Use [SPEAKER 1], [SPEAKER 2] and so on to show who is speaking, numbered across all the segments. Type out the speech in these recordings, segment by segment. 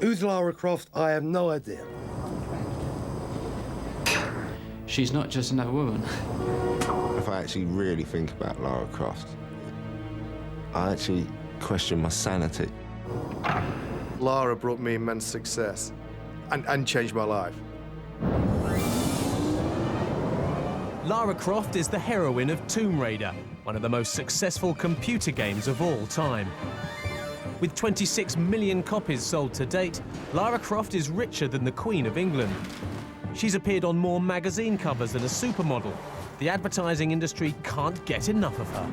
[SPEAKER 1] Who's Lara Croft? I have no idea.
[SPEAKER 2] She's not just another woman.
[SPEAKER 3] If I actually really think about Lara Croft, I actually question my sanity.
[SPEAKER 1] Lara brought me immense success and changed my life.
[SPEAKER 4] Lara Croft is the heroine of Tomb Raider, one of the most successful computer games of all time. With 26 million copies sold to date, Lara Croft is richer than the Queen of England. She's appeared on more magazine covers than a supermodel. The advertising industry can't get enough of her.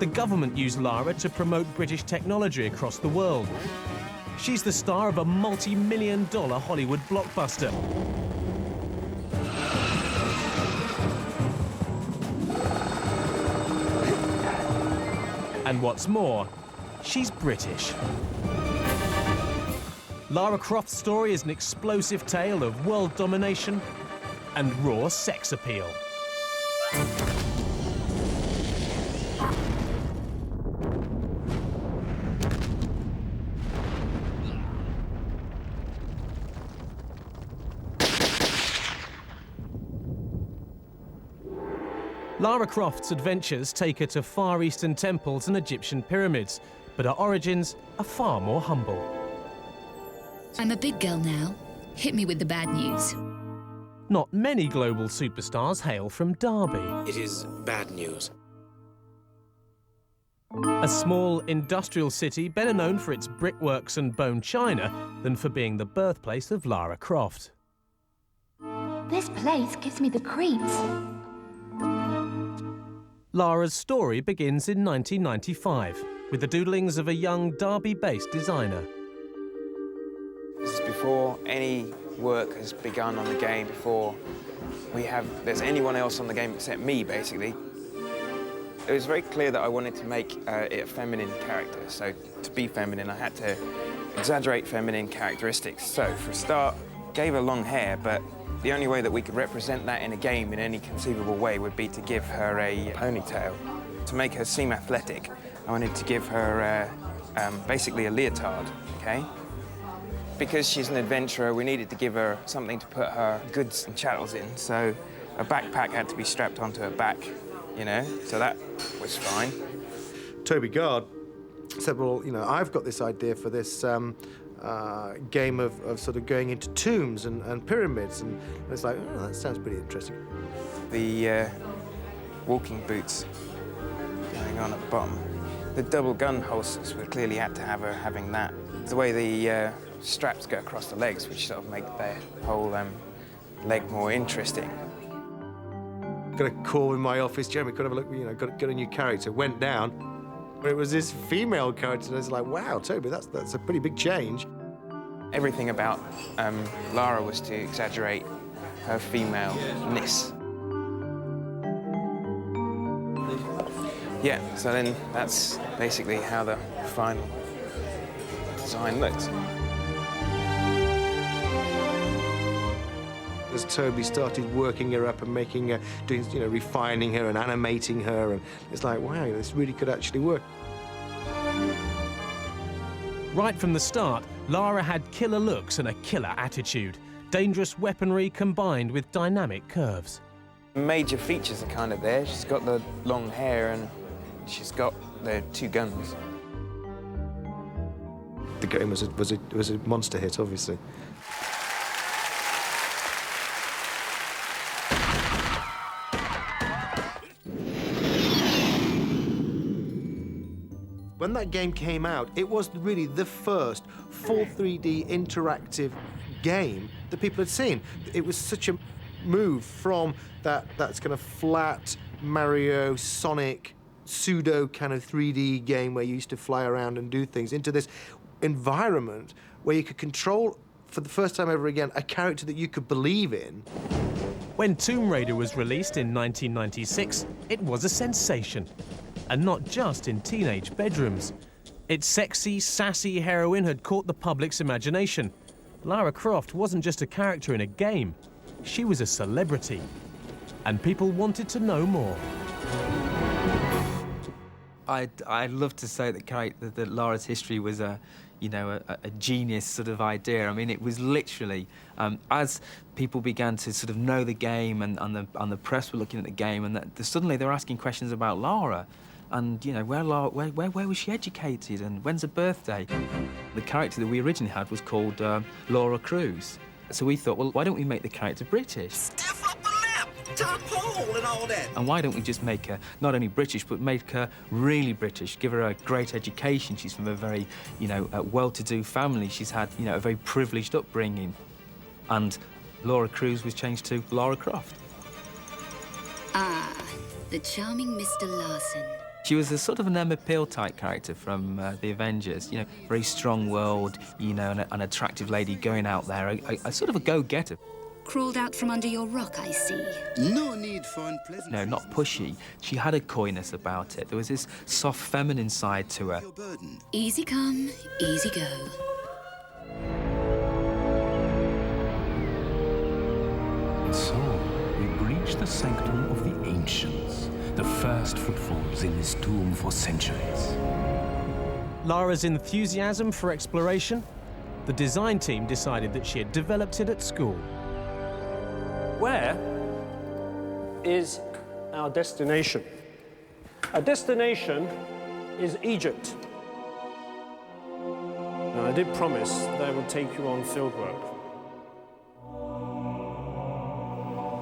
[SPEAKER 4] The government used Lara to promote British technology across the world. She's the star of a multi-million-dollar Hollywood blockbuster. And what's more, she's British. Lara Croft's story is an explosive tale of world domination and raw sex appeal. Lara Croft's adventures take her to Far Eastern temples and Egyptian pyramids, but her origins are far more humble.
[SPEAKER 5] I'm a big girl now. Hit me with the bad news.
[SPEAKER 4] Not many global superstars hail from Derby,
[SPEAKER 6] It is bad news.
[SPEAKER 4] a small industrial city better known for its brickworks and bone china than for being the birthplace of Lara Croft.
[SPEAKER 7] This place gives me the creeps.
[SPEAKER 4] Lara's story begins in 1995 with the doodlings of a young Derby-based designer.
[SPEAKER 8] This is before any work has begun on the game, before there's anyone else on the game except me, basically. It was very clear that I wanted to make it a feminine character. So to be feminine, I had to exaggerate feminine characteristics. So for a start, gave her long hair, but the only way that we could represent that in a game in any conceivable way would be to give her a ponytail. To make her seem athletic, I wanted to give her basically a leotard, okay? Because she's an adventurer, we needed to give her something to put her goods and chattels in, so a backpack had to be strapped onto her back, you know, so that was fine.
[SPEAKER 1] Toby Gard said, well, you know, I've got this idea for this game of sort of going into tombs and pyramids, and it's like, oh, that sounds pretty interesting.
[SPEAKER 8] The walking boots going on at the bottom. The double gun holsters were clearly had to have her having that. The way the straps go across the legs, which sort of make the whole leg more interesting.
[SPEAKER 1] Got a call in my office, Jeremy, could have a look, you know, got a new character, went down. It was this female character, and it's like, wow, Toby, that's a pretty big change.
[SPEAKER 8] Everything about Lara was to exaggerate her femaleness. Yeah, so then that's basically how the final design looked.
[SPEAKER 1] As Toby started working her up and making her, refining her and animating her, and it's like, wow, this really could actually work.
[SPEAKER 4] Right from the start, Lara had killer looks and a killer attitude. Dangerous weaponry combined with dynamic curves.
[SPEAKER 8] Major features are kind of there. She's got the long hair and she's got the two guns.
[SPEAKER 1] The game was a monster hit, obviously. When that game came out, it was really the first full 3D interactive game that people had seen. It was such a move from that's kind of flat Mario, Sonic, pseudo kind of 3D game where you used to fly around and do things into this environment where you could control, for the first time ever again, a character that you could believe in.
[SPEAKER 4] When Tomb Raider was released in 1996, it was a sensation. And not just in teenage bedrooms. Its sexy, sassy heroine had caught the public's imagination. Lara Croft wasn't just a character in a game. She was a celebrity. And people wanted to know more.
[SPEAKER 9] I'd love to say that Lara's history was you know, a genius sort of idea. I mean, it was literally, as people began to sort of know the game and the press were looking at the game, and suddenly they were asking questions about Lara. And, you know, where was she educated and when's her birthday? The character that we originally had was called Lara Croft. So we thought, well, why don't we make the character British?
[SPEAKER 10] Stiff up the lip, top hole and all that.
[SPEAKER 9] And why don't we just make her not only British, but make her really British, give her a great education. She's from a very, you know, well-to-do family. She's had, you know, a very privileged upbringing. And Lara Croft was changed to Lara Croft.
[SPEAKER 5] Ah, the charming Mr. Larson.
[SPEAKER 9] She was a sort of an Emma Peel type character from the Avengers, you know, very strong-willed, you know, an attractive lady going out there, a sort of a go-getter.
[SPEAKER 5] Crawled out from under your rock, I see.
[SPEAKER 10] No need for unpleasant.
[SPEAKER 9] No, not pushy. She had a coyness about it. There was this soft feminine side to her.
[SPEAKER 5] Easy come, easy go.
[SPEAKER 11] And so, we breach the sanctum of the ancients. The first footfalls in this tomb for centuries.
[SPEAKER 4] Lara's enthusiasm for exploration? The design team decided that she had developed it at school.
[SPEAKER 12] Where is our destination? Our destination is Egypt. Now, I did promise that I would take you on fieldwork.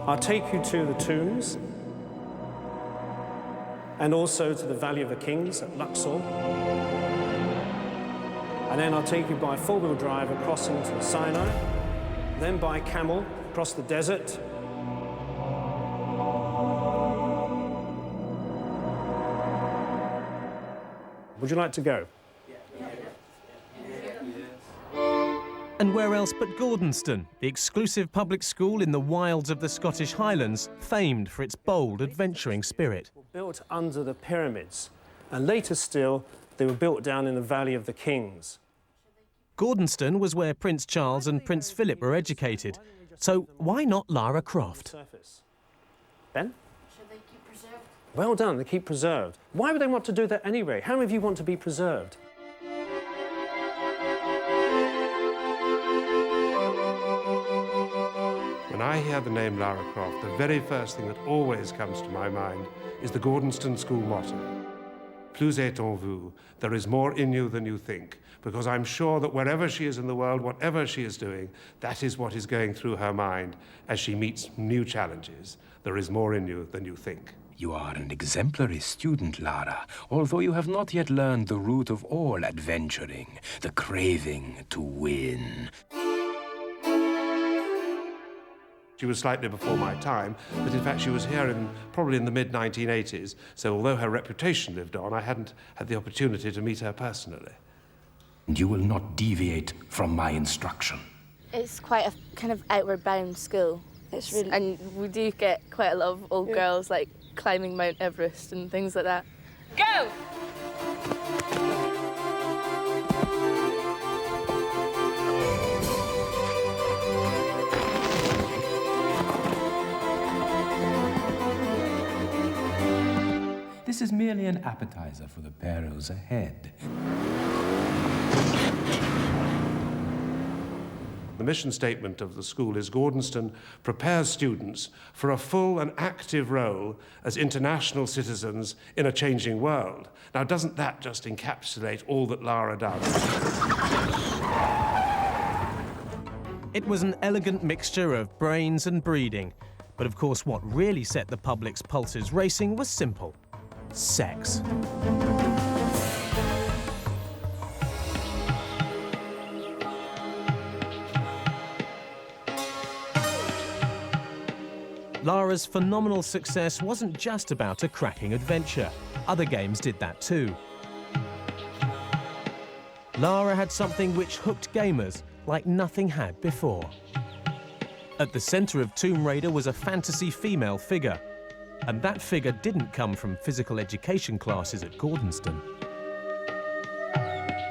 [SPEAKER 12] I'll take you to the tombs, and also to the Valley of the Kings at Luxor. And then I'll take you by four-wheel drive across into Sinai, then by camel across the desert. Would you like to go?
[SPEAKER 4] And where else but Gordonston, the exclusive public school in the wilds of the Scottish Highlands, famed for its bold, adventuring spirit.
[SPEAKER 12] Built under the pyramids, and later still, they were built down in the Valley of the Kings.
[SPEAKER 4] Gordonston was where Prince Charles and Prince Philip were educated, so why not Lara Croft?
[SPEAKER 12] Ben? Should they keep preserved? Well done, they keep preserved. Why would they want to do that anyway? How many of you want to be preserved?
[SPEAKER 13] When I hear the name Lara Croft, the very first thing that always comes to my mind is the Gordonston School motto. Plus est en vous, there is more in you than you think, because I'm sure that wherever she is in the world, whatever she is doing, that is what is going through her mind as she meets new challenges. There is more in you than you think.
[SPEAKER 11] You are an exemplary student, Lara, although you have not yet learned the root of all adventuring, the craving to win.
[SPEAKER 13] She was slightly before my time, but in fact she was here probably in the mid-1980s, so although her reputation lived on, I hadn't had the opportunity to meet her personally.
[SPEAKER 11] And you will not deviate from my instruction.
[SPEAKER 14] It's quite a kind of outward bound school. It's really... And we do get quite a lot of old girls like climbing Mount Everest and things like that. Go!
[SPEAKER 11] This is merely an appetizer for the perils ahead.
[SPEAKER 13] The mission statement of the school is Gordonston prepares students for a full and active role as international citizens in a changing world. Now, doesn't that just encapsulate all that Lara does?
[SPEAKER 4] It was an elegant mixture of brains and breeding. But of course, what really set the public's pulses racing was simple. Sex. Lara's phenomenal success wasn't just about a cracking adventure. Other games did that too. Lara had something which hooked gamers like nothing had before. At the center of Tomb Raider was a fantasy female figure. And that figure didn't come from physical education classes at Gordonston.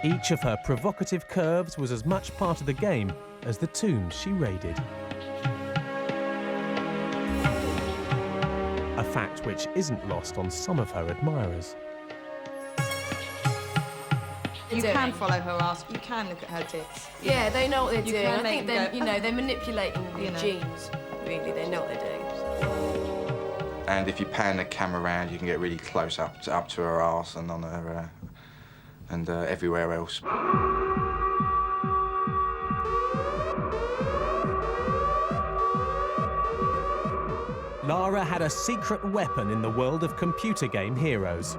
[SPEAKER 4] Each of her provocative curves was as much part of the game as the tombs she raided. A fact which isn't lost on some of her admirers.
[SPEAKER 15] You can follow her ass. You can look at her tits.
[SPEAKER 16] Yeah, they know what they're
[SPEAKER 15] You
[SPEAKER 16] doing.
[SPEAKER 15] can
[SPEAKER 16] I
[SPEAKER 15] make
[SPEAKER 16] think
[SPEAKER 15] them
[SPEAKER 16] they're,
[SPEAKER 15] go,
[SPEAKER 16] you know, they're manipulating
[SPEAKER 15] you know.
[SPEAKER 16] genes. Really, they know what they're doing.
[SPEAKER 17] And if you pan the camera around, you can get really close up to her arse and on her and everywhere else.
[SPEAKER 4] Lara had a secret weapon in the world of computer game heroes.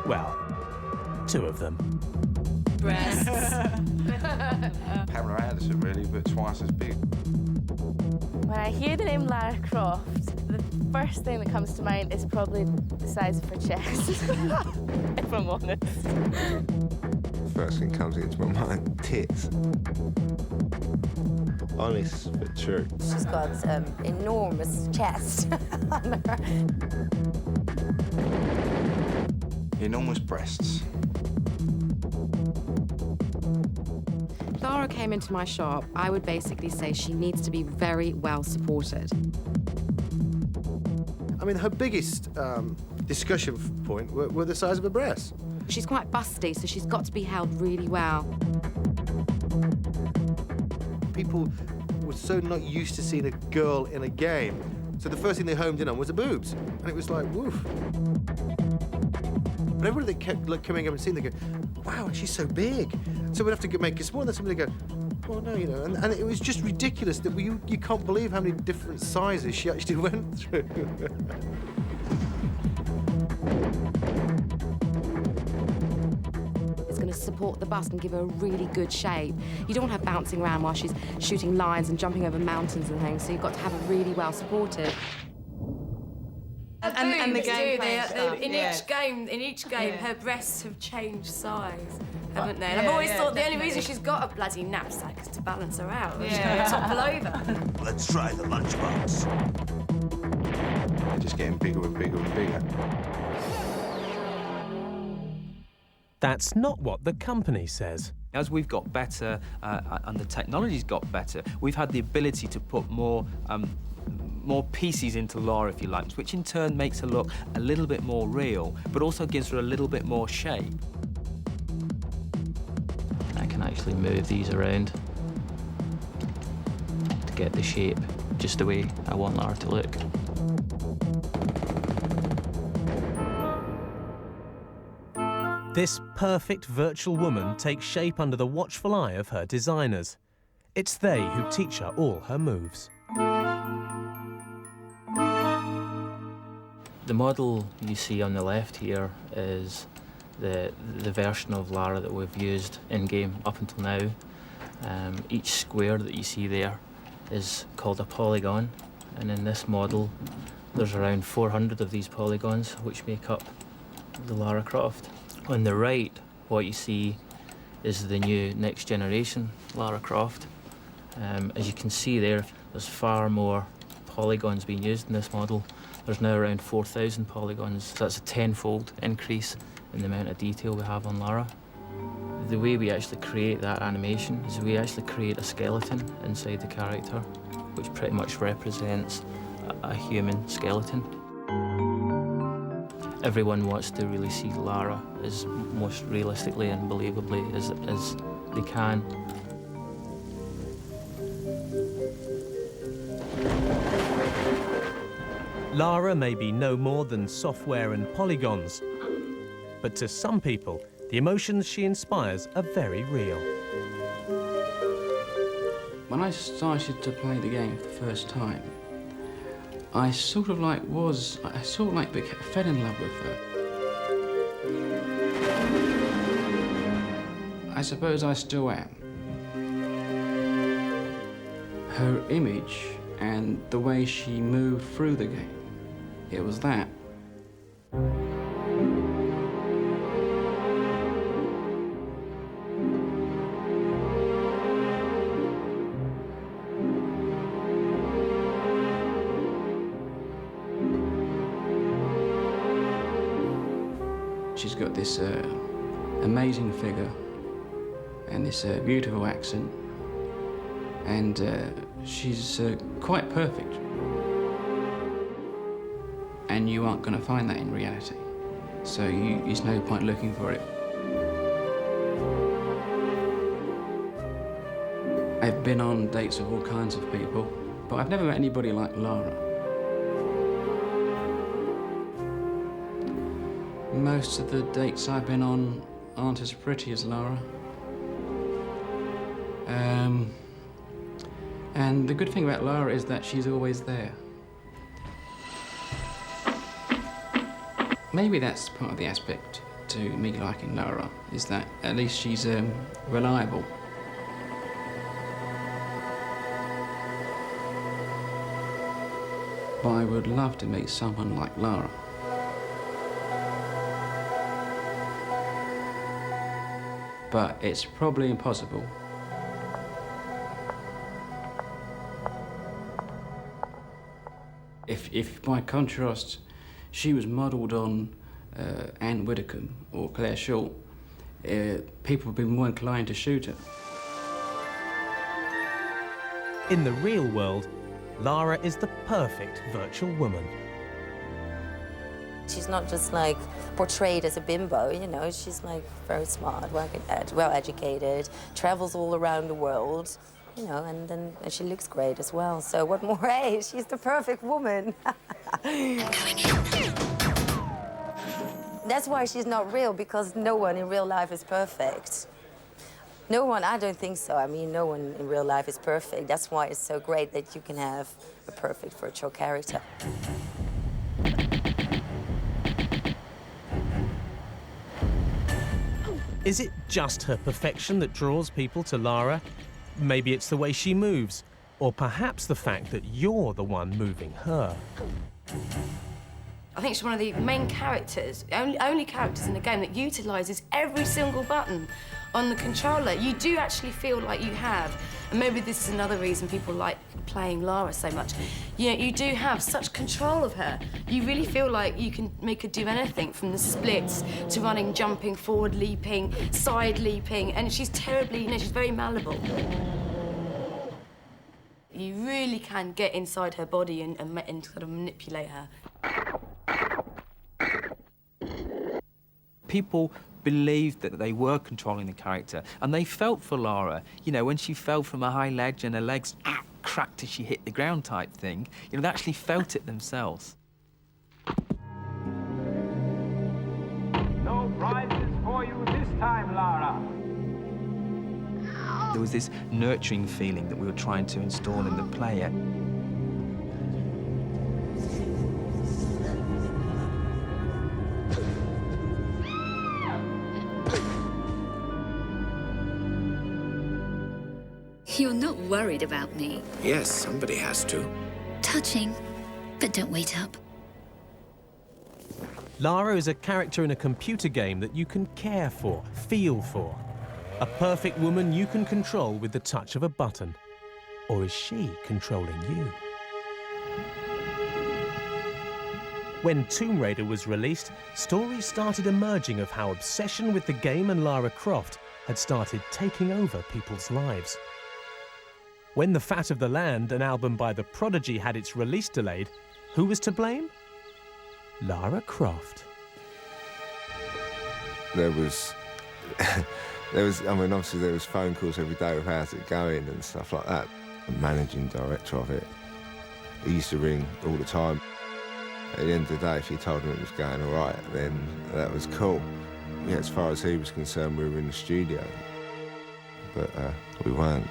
[SPEAKER 4] Well, 2 of them.
[SPEAKER 16] Breasts.
[SPEAKER 17] Pamela Anderson, really, but twice as big.
[SPEAKER 14] When I hear the name Lara Croft, the first thing that comes to mind is probably the size of her chest, if I'm honest.
[SPEAKER 3] First thing comes into my mind, tits. Honest but true.
[SPEAKER 18] She's got enormous chest on her.
[SPEAKER 17] Enormous breasts.
[SPEAKER 19] Lara came into my shop, I would basically say she needs to be very well supported.
[SPEAKER 1] I mean, her biggest discussion point were the size of her breasts.
[SPEAKER 19] She's quite busty, so she's got to be held really well.
[SPEAKER 1] People were so not used to seeing a girl in a game, so the first thing they homed in on was the boobs, and it was like, woof. But everybody that kept coming up and seeing, they go, wow, she's so big. So we'd have to make it smaller, and then somebody would go, well, no, you know, and it was just ridiculous that you can't believe how many different sizes she actually went through.
[SPEAKER 19] It's going to support the bust and give her a really good shape. You don't want her bouncing around while she's shooting lines and jumping over mountains and things, so you've got to have her really well supported.
[SPEAKER 16] And the
[SPEAKER 15] gameplay
[SPEAKER 16] game
[SPEAKER 15] stuff,
[SPEAKER 16] in each game, her breasts have changed size, haven't they? And
[SPEAKER 15] Yeah,
[SPEAKER 16] I've always
[SPEAKER 15] yeah,
[SPEAKER 16] thought the only
[SPEAKER 15] definitely.
[SPEAKER 16] reason she's got a bloody knapsack is to balance her out.
[SPEAKER 15] Yeah.
[SPEAKER 16] She's topple over.
[SPEAKER 10] Let's try the lunchbox.
[SPEAKER 17] They're just getting bigger and bigger and bigger.
[SPEAKER 4] That's not what the company says.
[SPEAKER 9] As we've got better and the technology's got better, we've had the ability to put more pieces into Lara, if you like, which in turn makes her look a little bit more real, but also gives her a little bit more shape.
[SPEAKER 2] I can actually move these around to get the shape just the way I want Lara to look.
[SPEAKER 4] This perfect virtual woman takes shape under the watchful eye of her designers. It's they who teach her all her moves.
[SPEAKER 2] The model you see on the left here is the version of Lara that we've used in-game up until now. Each square that you see there is called a polygon, and in this model there's around 400 of these polygons which make up the Lara Croft. On the right, what you see is the new next generation Lara Croft. As you can see there, there's far more polygons being used in this model. There's now around 4,000 polygons, so that's a tenfold increase in the amount of detail we have on Lara. The way we actually create that animation is we actually create a skeleton inside the character, which pretty much represents a human skeleton. Everyone wants to really see Lara as most realistically and believably as they can.
[SPEAKER 4] Lara may be no more than software and polygons, but to some people, the emotions she inspires are very real.
[SPEAKER 2] When I started to play the game for the first time, I sort of like fell in love with her. I suppose I still am. Her image and the way she moved through the game, it was that. She's got this amazing figure and this beautiful accent, and she's quite perfect. And you aren't going to find that in reality, so there's no point looking for it.
[SPEAKER 20] I've been on dates with all kinds of people, but I've never met anybody like Lara. Most of the dates I've been on aren't as pretty as Lara. And the good thing about Lara is that she's always there. Maybe that's part of the aspect to me liking Lara, is that at least she's reliable. But I would love to meet someone like Lara. But it's probably impossible. If by contrast, she was modelled on Anne Widdecombe or Claire Short, people would be more inclined to shoot her.
[SPEAKER 4] In the real world, Lara is the perfect virtual woman.
[SPEAKER 18] She's not just like portrayed as a bimbo, you know, she's like very smart, well-educated, travels all around the world, you know, and she looks great as well. So what more? Hey, she's the perfect woman. That's why she's not real, because no one in real life is perfect. No one, I don't think so. I mean, no one in real life is perfect. That's why it's so great that you can have a perfect virtual character.
[SPEAKER 4] Is it just her perfection that draws people to Lara? Maybe it's the way she moves, or perhaps the fact that you're the one moving her.
[SPEAKER 16] I think she's one of the main characters, only characters in the game that utilises every single button on the controller. You do actually feel like you have, and maybe this is another reason people like playing Lara so much. You know, you do have such control of her. You really feel like you can make her do anything, from the splits to running, jumping, forward leaping, side leaping, and she's terribly, you know, she's very malleable. You really can get inside her body and sort of manipulate her.
[SPEAKER 9] People believed that they were controlling the character, and they felt for Lara. You know, when she fell from a high ledge and her legs cracked as she hit the ground type thing, you know, they actually felt it themselves.
[SPEAKER 21] No prizes for you this time, Lara.
[SPEAKER 9] There was this nurturing feeling that we were trying to install in the player.
[SPEAKER 5] You're not worried about me.
[SPEAKER 6] Yes, somebody has to.
[SPEAKER 5] Touching, but don't wait up.
[SPEAKER 4] Lara is a character in a computer game that you can care for, feel for. A perfect woman you can control with the touch of a button. Or is she controlling you? When Tomb Raider was released, stories started emerging of how obsession with the game and Lara Croft had started taking over people's lives. When The Fat of the Land, an album by The Prodigy, had its release delayed, who was to blame? Lara Croft.
[SPEAKER 3] There was, I mean, obviously there was phone calls every day of how's it going and stuff like that. The managing director of it, he used to ring all the time. At the end of the day, if you told him it was going all right, then that was cool. Yeah, as far as he was concerned, we were in the studio, but we weren't.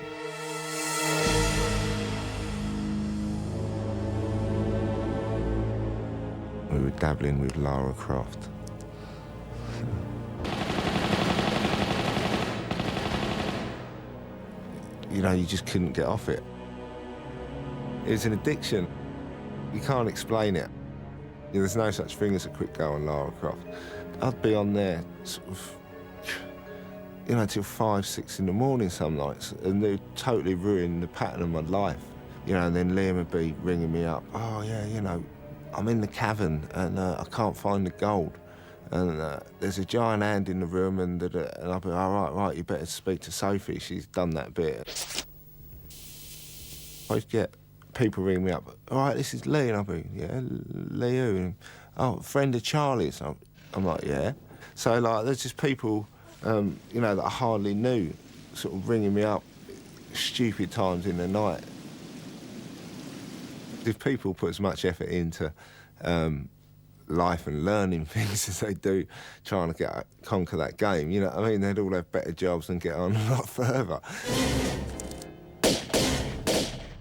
[SPEAKER 3] We were dabbling with Lara Croft. You know, you just couldn't get off it. It was an addiction. You can't explain it. There's no such thing as a quick go on Lara Croft. I'd be on there sort of, you know, till 5, 6 in the morning some nights, and they'd totally ruin the pattern of my life. You know, and then Liam would be ringing me up, oh yeah, you know, I'm in the cavern and I can't find the gold. And there's a giant hand in the room, and I'll be, all right, you better speak to Sophie, she's done that bit. I'd get people ringing me up, all right, this is Lee, and I'll be, yeah, Lee who? And, oh, friend of Charlie's. I'm like, yeah. So, like, there's just people, you know, that I hardly knew, sort of ringing me up, stupid times in the night. If people put as much effort into life and learning things as they do trying to conquer that game, you know what I mean? They'd all have better jobs and get on a lot further.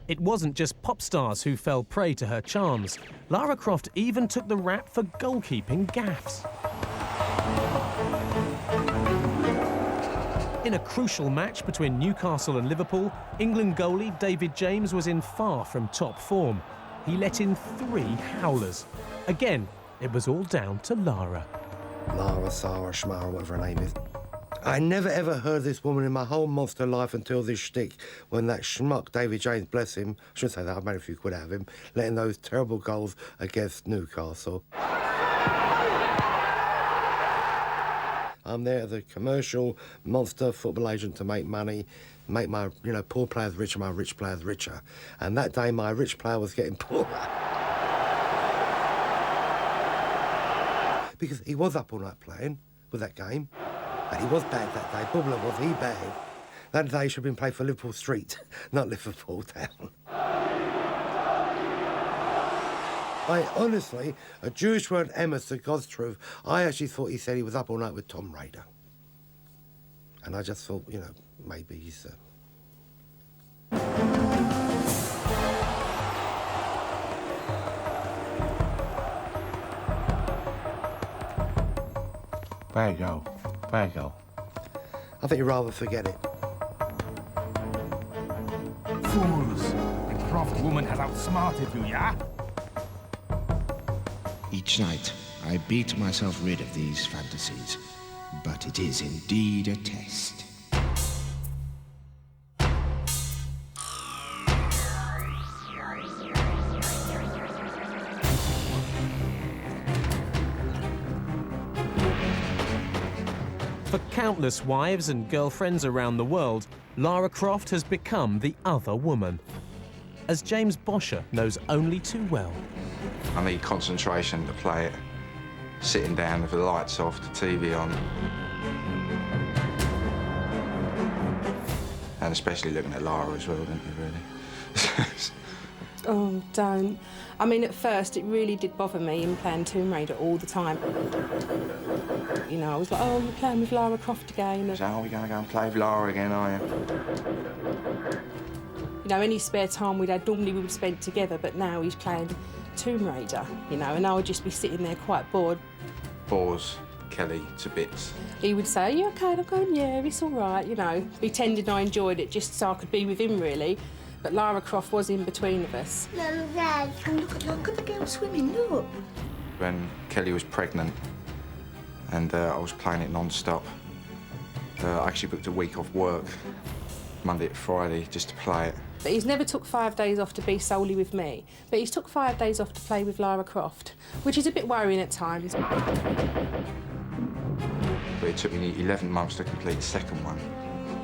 [SPEAKER 4] It wasn't just pop stars who fell prey to her charms. Lara Croft even took the rap for goalkeeping gaffes. In a crucial match between Newcastle and Liverpool, England goalie David James was in far from top form. He let in 3 howlers. Again, it was all down to Lara.
[SPEAKER 7] Lara, Sarah, Shmara, whatever her name is. I never ever heard this woman in my whole monster life until this shtick, when that schmuck David James, bless him, I shouldn't say that, I've made a few quid out of him, letting those terrible goals against Newcastle. I'm there as a commercial monster football agent to make money, make my, you know, poor players richer, my rich players richer. And that day, my rich player was getting poorer. Because he was up all night playing with that game. And he was bad that day. Bubbler was he bad. That day should have been played for Liverpool Street, not Liverpool Town. I honestly, a Jewish word, Emma's to God's truth, I actually thought he said he was up all night with Tom Raider. And I just thought, you know, maybe he's...
[SPEAKER 10] There you go. There you go.
[SPEAKER 7] I think you'd rather forget it.
[SPEAKER 10] Fools! The Croft woman has outsmarted you, yeah?
[SPEAKER 6] Each night, I beat myself rid of these fantasies, but it is indeed a test.
[SPEAKER 4] For countless wives and girlfriends around the world, Lara Croft has become the other woman, as James Bosher knows only too well.
[SPEAKER 17] I need concentration to play it. Sitting down with the lights off, the TV on. And especially looking at Lara as well, don't you, really?
[SPEAKER 22] Oh, don't. I mean, at first, it really did bother me in playing Tomb Raider all the time. You know, I was like, oh, we're playing with Lara Croft again.
[SPEAKER 17] So are we going to go and play with Lara again, are you?
[SPEAKER 22] You know, any spare time normally we would spend together, but now he's playing Tomb Raider, you know, and I would just be sitting there quite bored.
[SPEAKER 17] Bores Kelly to bits.
[SPEAKER 22] He would say, are you OK? And I'm going, yeah, it's all right, you know, pretending I enjoyed it just so I could be with him, really. But Lara Croft was in between of us.
[SPEAKER 23] Look at the girl swimming, look.
[SPEAKER 17] When Kelly was pregnant and I was playing it non-stop, I actually booked a week off work, Monday to Friday, just to play it.
[SPEAKER 22] But he's never took 5 days off to be solely with me. But he's took 5 days off to play with Lara Croft, which is a bit worrying at times.
[SPEAKER 17] But it took me 11 months to complete the second one.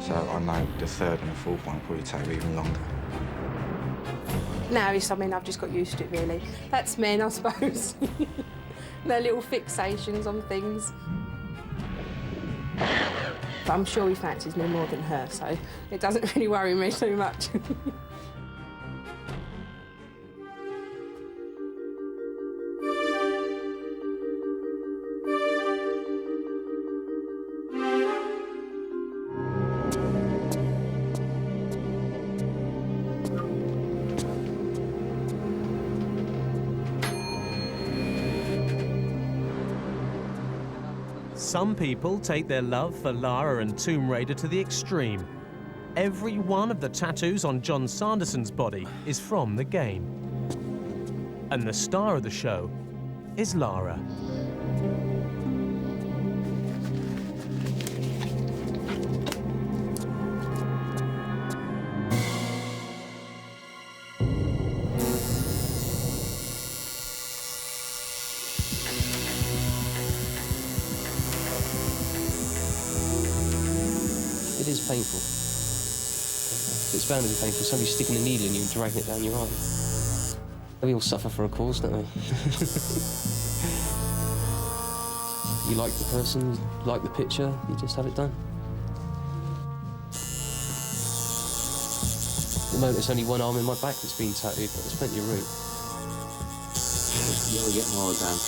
[SPEAKER 17] So I know the third and the fourth one will probably take even longer.
[SPEAKER 22] Now, I mean, I've just got used to it, really. That's men, I suppose. Their little fixations on things. But I'm sure he fancies me more than her, so it doesn't really worry me too much.
[SPEAKER 4] Some people take their love for Lara and Tomb Raider to the extreme. Every one of the tattoos on John Sanderson's body is from the game. And the star of the show is Lara.
[SPEAKER 24] It is painful. It's bound to be painful. Somebody's sticking a needle in you and dragging it down your arm. We all suffer for a cause, don't we? You like the person, you like the picture, you just have it done. moment, there's only one arm in my back that's been tattooed, but there's plenty of room.
[SPEAKER 8] You'll get more done.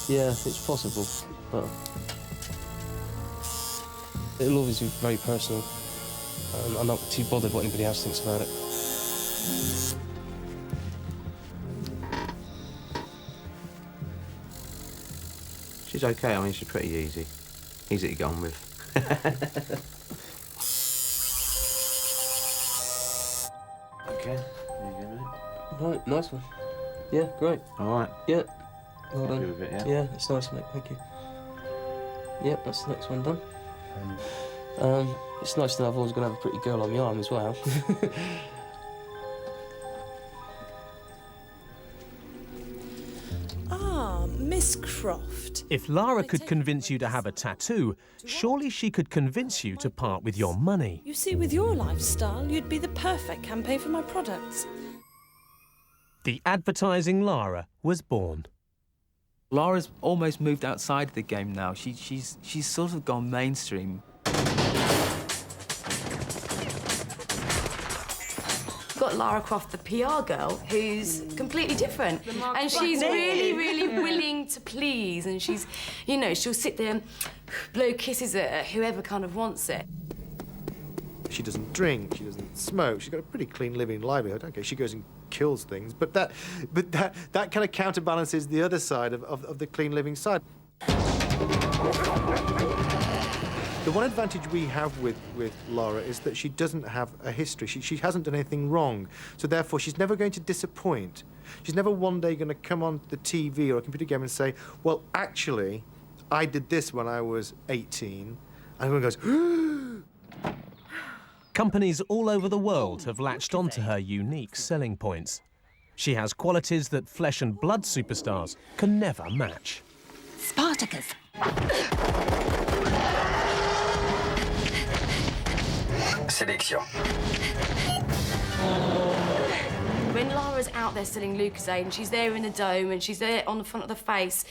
[SPEAKER 24] Yeah, it's possible, but it'll always be very personal. I'm not too bothered what anybody else thinks about it.
[SPEAKER 8] She's okay. I mean, she's pretty easy to get on with. Okay, there you go, mate.
[SPEAKER 24] Right, nice one. Yeah, great.
[SPEAKER 8] All right.
[SPEAKER 24] Yeah. Well
[SPEAKER 8] Happy
[SPEAKER 24] done.
[SPEAKER 8] with it, yeah?
[SPEAKER 24] Yeah, it's nice, mate. Thank you. Yeah, that's the next one done. It's nice to know I've always got to have a pretty girl on my arm as well.
[SPEAKER 11] Ah, Miss Croft.
[SPEAKER 4] If Lara could convince you to have a tattoo, surely she could convince you to part with your money.
[SPEAKER 11] You see, with your lifestyle, you'd be the perfect campaign for my products.
[SPEAKER 4] The advertising Lara was born.
[SPEAKER 9] Lara's almost moved outside of the game now. She's sort of gone mainstream.
[SPEAKER 16] You've got Lara Croft, the PR girl, who's completely different. And she's really, really willing to please. And she's, you know, she'll sit there and blow kisses at whoever kind of wants it.
[SPEAKER 1] She doesn't drink, she doesn't smoke, she's got a pretty clean living livelihood. Okay, she goes and kills things, but that kind of counterbalances the other side of the clean living side. The one advantage we have with Lara is that she doesn't have a history. She hasn't done anything wrong, so therefore she's never going to disappoint. She's never one day going to come on the TV or a computer game and say, well, actually, I did this when I was 18, and everyone goes,
[SPEAKER 4] Companies all over the world have latched onto her unique selling points. She has qualities that flesh and blood superstars can never match.
[SPEAKER 5] Spartacus.
[SPEAKER 16] Selection. When Lara's out there selling Lucozade and she's there in the dome and she's there on the front of the face,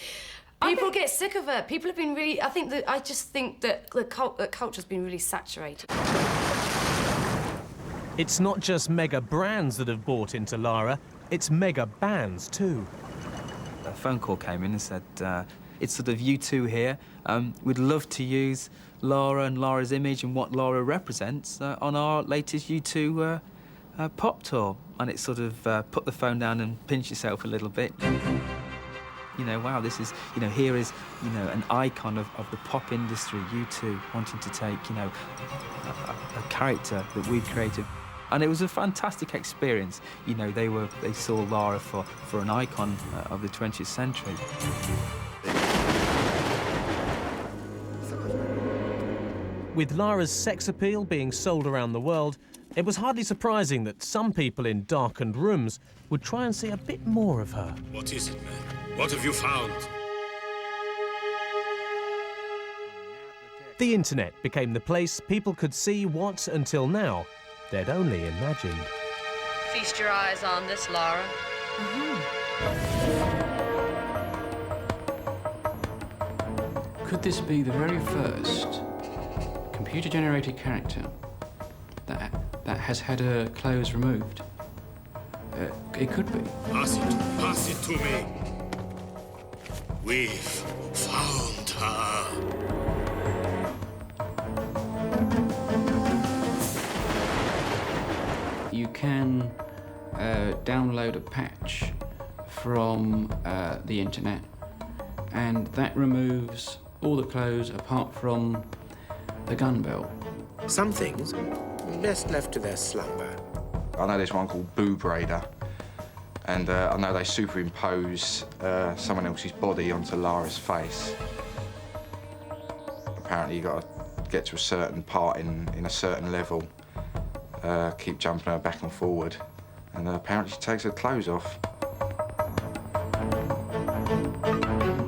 [SPEAKER 16] people get sick of her. People have been really... I just think that the culture's been really saturated.
[SPEAKER 4] It's not just mega brands that have bought into Lara, it's mega bands too.
[SPEAKER 9] A phone call came in and said, it's sort of you two here. We'd love to use Lara and Lara's image and what Lara represents on our latest U2 pop tour. And it sort of put the phone down and pinch yourself a little bit. You know, wow, this is, you know, here is, you know, an icon of the pop industry, U2, wanting to take, you know, a character that we've created. And it was a fantastic experience. You know, they saw Lara for an icon of the 20th century.
[SPEAKER 4] With Lara's sex appeal being sold around the world, it was hardly surprising that some people in darkened rooms would try and see a bit more of her.
[SPEAKER 12] What is it, man? What have you found?
[SPEAKER 4] The internet became the place people could see what, until now, they'd only imagined.
[SPEAKER 13] Feast your eyes on this, Lara.
[SPEAKER 20] Could this be the very first computer-generated character that has had her clothes removed? It could be.
[SPEAKER 12] Pass it to me. We've found her.
[SPEAKER 20] You can download a patch from the internet, and that removes all the clothes apart from the gun belt.
[SPEAKER 6] Some things best left to their slumber.
[SPEAKER 17] I know there's one called Boob Raider, and I know they superimpose someone else's body onto Lara's face. Apparently you got to get to a certain part in a certain level, keep jumping her back and forward, and apparently she takes her clothes off.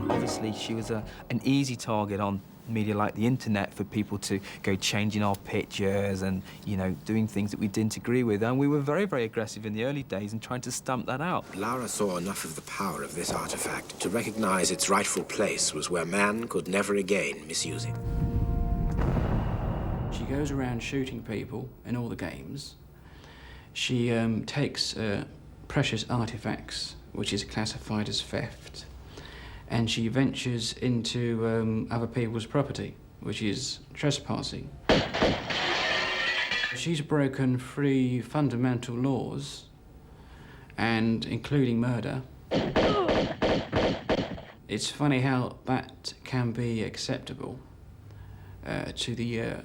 [SPEAKER 9] Obviously, she was an easy target on media like the internet for people to go changing our pictures and, you know, doing things that we didn't agree with. And we were very, very aggressive in the early days in trying to stamp that out.
[SPEAKER 6] Lara saw enough of the power of this artifact to recognize its rightful place was where man could never again misuse it.
[SPEAKER 20] She goes around shooting people in all the games. She takes precious artifacts, which is classified as theft, and she ventures into other people's property, which is trespassing. She's broken 3 fundamental laws, and including murder. It's funny how that can be acceptable to the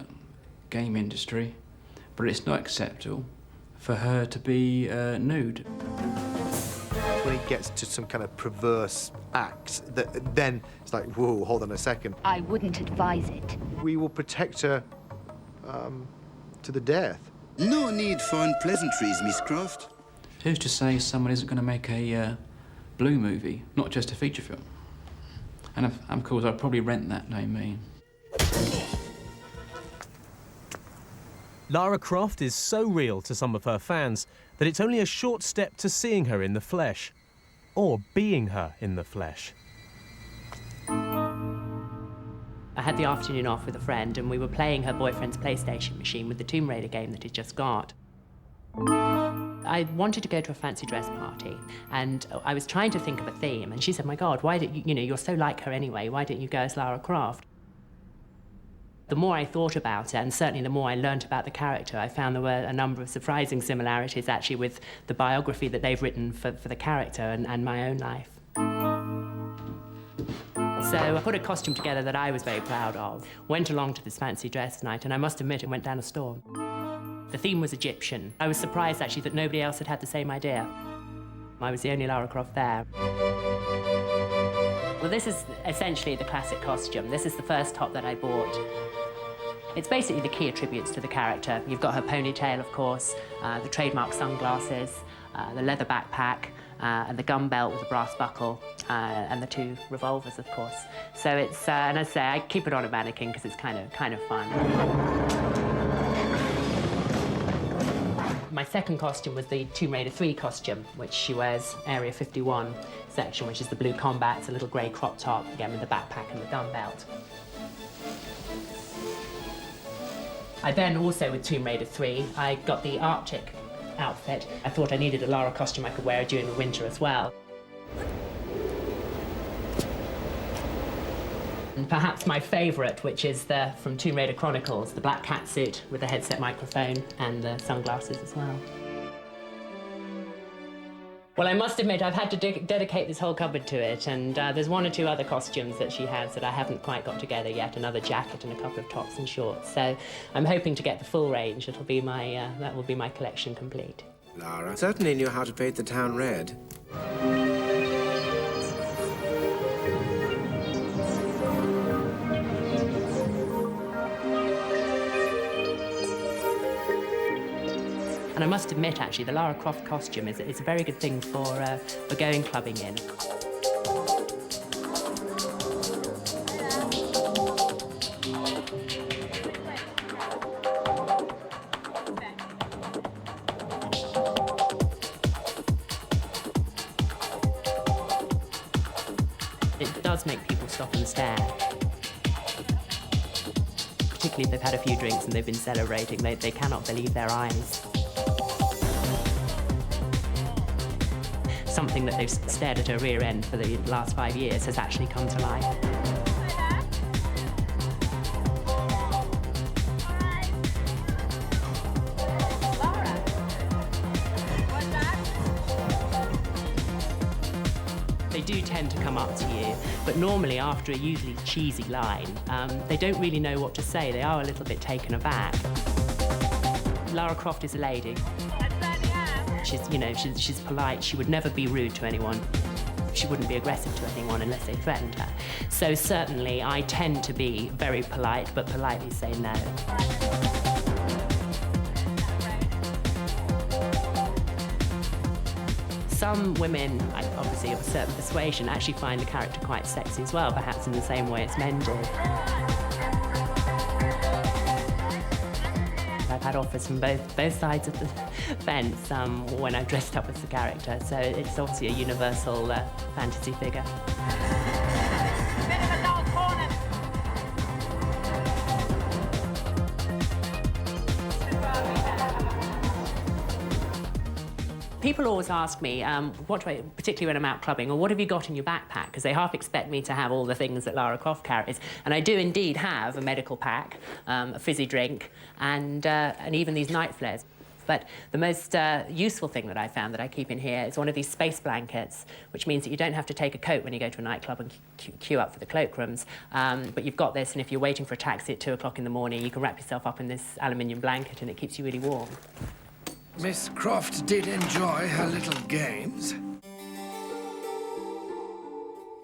[SPEAKER 20] game industry, but it's not acceptable for her to be nude.
[SPEAKER 1] When it gets to some kind of perverse acts, then it's like, whoa, hold on a second.
[SPEAKER 2] I wouldn't advise it.
[SPEAKER 1] We will protect her to the death.
[SPEAKER 14] No need for unpleasantries, Miss Croft.
[SPEAKER 20] Who's to say someone isn't going to make a blue movie, not just a feature film? And of course, I'd probably rent that, don't mean.
[SPEAKER 4] Lara Croft is so real to some of her fans that it's only a short step to seeing her in the flesh, or being her in the flesh.
[SPEAKER 15] I had the afternoon off with a friend and we were playing her boyfriend's PlayStation machine with the Tomb Raider game that he'd just got. I wanted to go to a fancy dress party and I was trying to think of a theme and she said, my God, why don't you, you're so like her anyway, why don't you go as Lara Croft? The more I thought about it, and certainly the more I learnt about the character, I found there were a number of surprising similarities actually with the biography that they've written for the character and my own life. So I put a costume together that I was very proud of, went along to this fancy dress night, and I must admit it went down a storm. The theme was Egyptian. I was surprised actually that nobody else had had the same idea. I was the only Lara Croft there. Well, this is essentially the classic costume. This is the first top that I bought. It's basically the key attributes to the character. You've got her ponytail, of course, the trademark sunglasses, the leather backpack, and the gun belt with the brass buckle, and the 2 revolvers, of course. So it's, and as I say, I keep it on a mannequin because it's kind of fun. My second costume was the Tomb Raider 3 costume, which she wears Area 51 section, which is the blue combats, a little grey crop top, again with the backpack and the gun belt. I then also, with Tomb Raider 3, I got the Arctic outfit. I thought I needed a Lara costume I could wear during the winter as well. And perhaps my favourite, which is from Tomb Raider Chronicles, the black cat suit with the headset microphone and the sunglasses as well. Well, I must admit, I've had to dedicate this whole cupboard to it, and there's 1 or 2 other costumes that she has that I haven't quite got together yet, another jacket and a couple of tops and shorts. So I'm hoping to get the full range. It'll be my, that will be my collection complete.
[SPEAKER 19] Lara certainly knew how to paint the town red.
[SPEAKER 15] And I must admit, actually, the Lara Croft costume is a very good thing for going clubbing in. It does make people stop and stare. Particularly if they've had a few drinks and they've been celebrating, they cannot believe their eyes. Something that they've stared at her rear end for the last 5 years has actually come to life. They do tend to come up to you, but normally after a usually cheesy line, they don't really know what to say. They are a little bit taken aback. Lara Croft is a lady. She's polite. She would never be rude to anyone. She wouldn't be aggressive to anyone unless they threatened her. So certainly I tend to be very polite, but politely say no. Some women, obviously of a certain persuasion, actually find the character quite sexy as well, perhaps in the same way as men do. I've had offers from both sides of the fence when I've dressed up as the character, so it's obviously a universal fantasy figure. People always ask me, what do I, particularly when I'm out clubbing, or what have you got in your backpack? Because they half expect me to have all the things that Lara Croft carries. And I do indeed have a medical pack, a fizzy drink, and even these night flares. But the most useful thing that I found that I keep in here is one of these space blankets, which means that you don't have to take a coat when you go to a nightclub and queue up for the cloakrooms. But you've got this, and if you're waiting for a taxi at 2 o'clock in the morning, you can wrap yourself up in this aluminium blanket, and it keeps you really warm.
[SPEAKER 2] Miss Croft did enjoy her little games.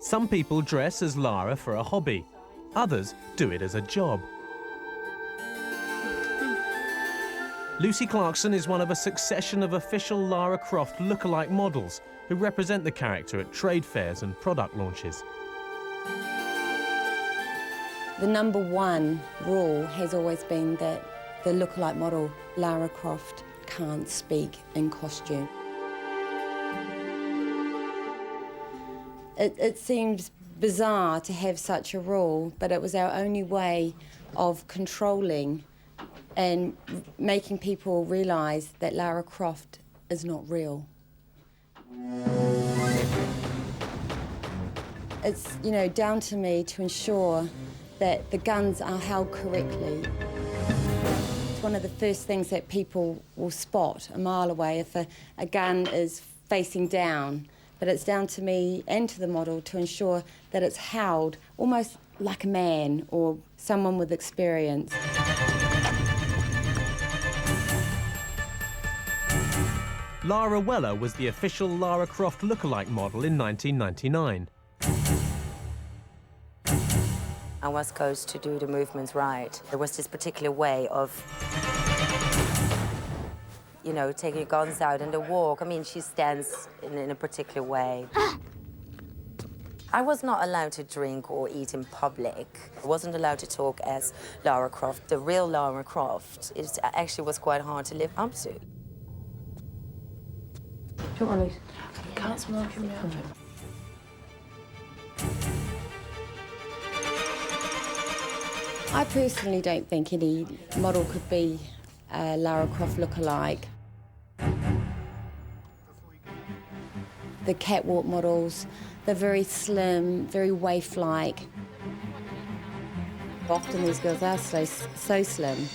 [SPEAKER 4] Some people dress as Lara for a hobby. Others do it as a job. Lucy Clarkson is one of a succession of official Lara Croft look-alike models who represent the character at trade fairs and product launches.
[SPEAKER 3] The #1 rule has always been that the look-alike model, Lara Croft, can't speak in costume. It seems bizarre to have such a rule, but it was our only way of controlling and making people realise that Lara Croft is not real. It's, you know, down to me to ensure that the guns are held correctly. It's one of the first things that people will spot a mile away if a gun is facing down. But it's down to me and to the model to ensure that it's held almost like a man or someone with experience.
[SPEAKER 4] Lara Weller was the official Lara Croft lookalike model in 1999.
[SPEAKER 18] I was coached to do the movements right. There was this particular way of, you know, taking guns out in the walk. I mean, she stands in a particular way. I was not allowed to drink or eat in public. I wasn't allowed to talk as Lara Croft. The real Lara Croft, it actually was quite hard to live up to.
[SPEAKER 23] Do you want one, I can't smoke in my outfit.
[SPEAKER 3] I personally don't think any model could be a Lara Croft look-alike. The catwalk models, they're very slim, very waif-like. Often these girls are so slim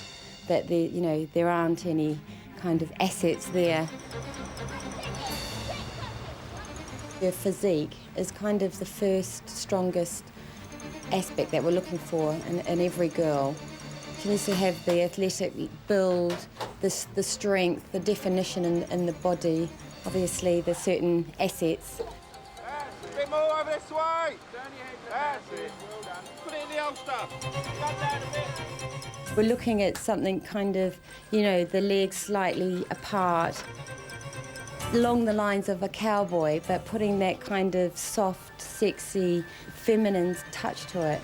[SPEAKER 3] that you know, there aren't any kind of assets there. Their physique is kind of the first, strongest aspect that we're looking for in every girl. She needs to have the athletic build, the strength, the definition in the body. Obviously, there's certain assets.
[SPEAKER 21] A bit more over this way. That's it. Well done. Put it in the holster. Cut down a bit.
[SPEAKER 3] We're looking at something kind of, you know, the legs slightly apart, along the lines of a cowboy, but putting that kind of soft, sexy, feminine touch to it.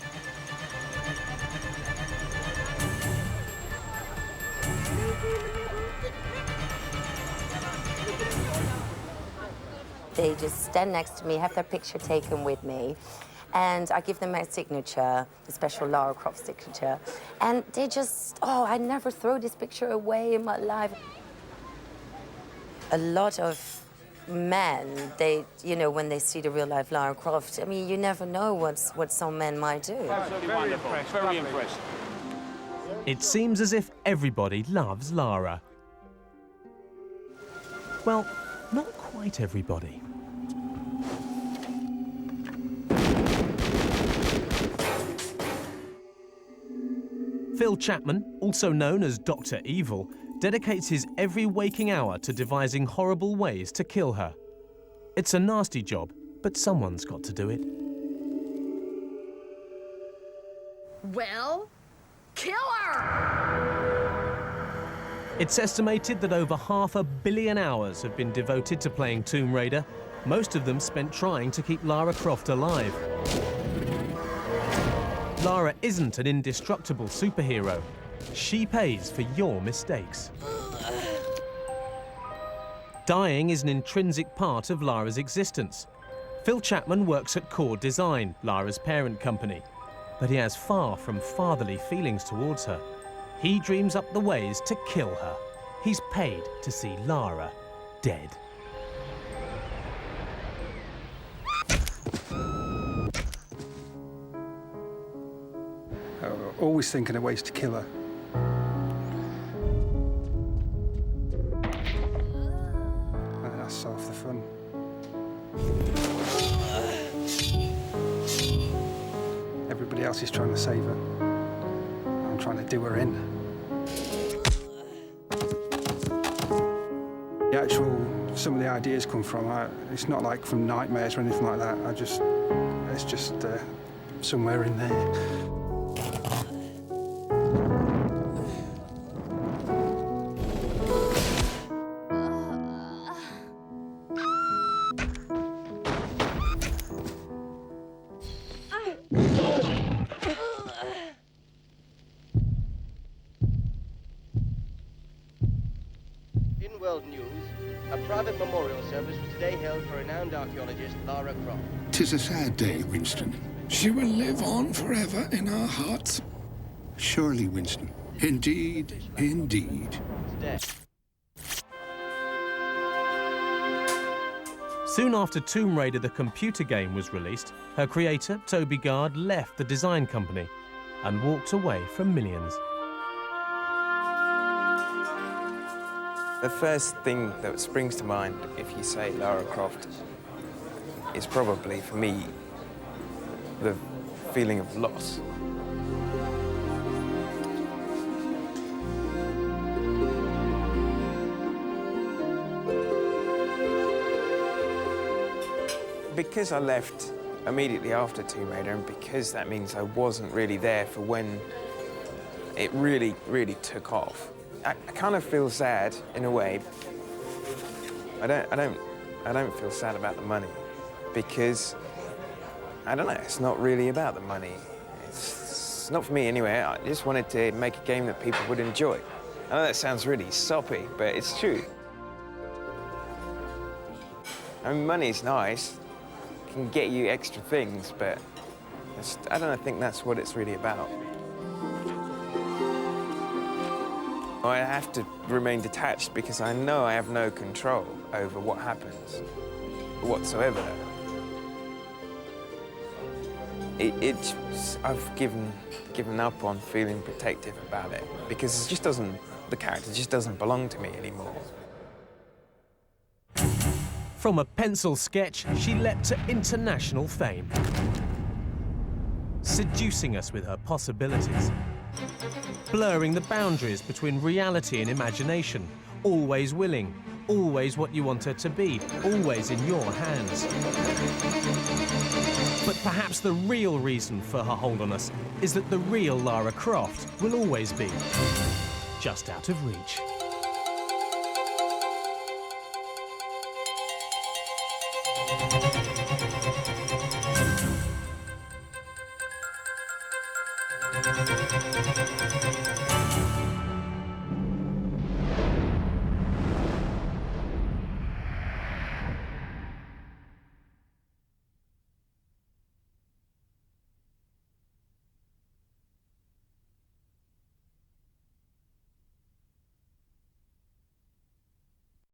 [SPEAKER 18] They just stand next to me, have their picture taken with me, and I give them my signature, the special Lara Croft signature. And they just, oh, I never throw this picture away in my life. A lot of men, they, you know, when they see the real life Lara Croft, I mean, you never know what some men might do.
[SPEAKER 21] Absolutely wonderful. Very impressed.
[SPEAKER 4] It seems as if everybody loves Lara. Well, not quite everybody. Phil Chapman, also known as Dr. Evil, dedicates his every waking hour to devising horrible ways to kill her. It's a nasty job, but someone's got to do it.
[SPEAKER 13] Well, kill her!
[SPEAKER 4] It's estimated that over 500 million hours have been devoted to playing Tomb Raider, most of them spent trying to keep Lara Croft alive. Lara isn't an indestructible superhero. She pays for your mistakes. Dying is an intrinsic part of Lara's existence. Phil Chapman works at Core Design, Lara's parent company, but he has far from fatherly feelings towards her. He dreams up the ways to kill her. He's paid to see Lara dead.
[SPEAKER 7] always thinking of ways to kill her. And that's half the fun. Everybody else is trying to save her. I'm trying to do her in. Some of the ideas come from, it's not like from nightmares or anything like that. It's just somewhere in there.
[SPEAKER 8] In world news, a private memorial service was today held for renowned archaeologist Lara Croft.
[SPEAKER 12] 'Tis a sad day, Winston.
[SPEAKER 2] She will live on forever in our hearts.
[SPEAKER 12] Surely, Winston. Indeed, indeed.
[SPEAKER 4] Soon after Tomb Raider the computer game was released, her creator, Toby Gard, left the design company and walked away from millions.
[SPEAKER 10] The first thing that springs to mind if you say Lara Croft is probably, for me, the feeling of loss. Because I left immediately after Tomb Raider, and because that means I wasn't really there for when it really, really took off, I kind of feel sad in a way. I don't feel sad about the money, because I don't know. It's not really about the money. It's not for me anyway. I just wanted to make a game that people would enjoy. I know that sounds really soppy, but it's true. I mean, money's nice. It can get you extra things, but I don't think that's what it's really about. I have to remain detached because I know I have no control over what happens whatsoever. I've given up on feeling protective about it because the character just doesn't belong to me anymore.
[SPEAKER 4] From a pencil sketch, she leapt to international fame, seducing us with her possibilities, blurring the boundaries between reality and imagination, always willing, always what you want her to be, always in your hands. But perhaps the real reason for her hold on us is that the real Lara Croft will always be just out of reach.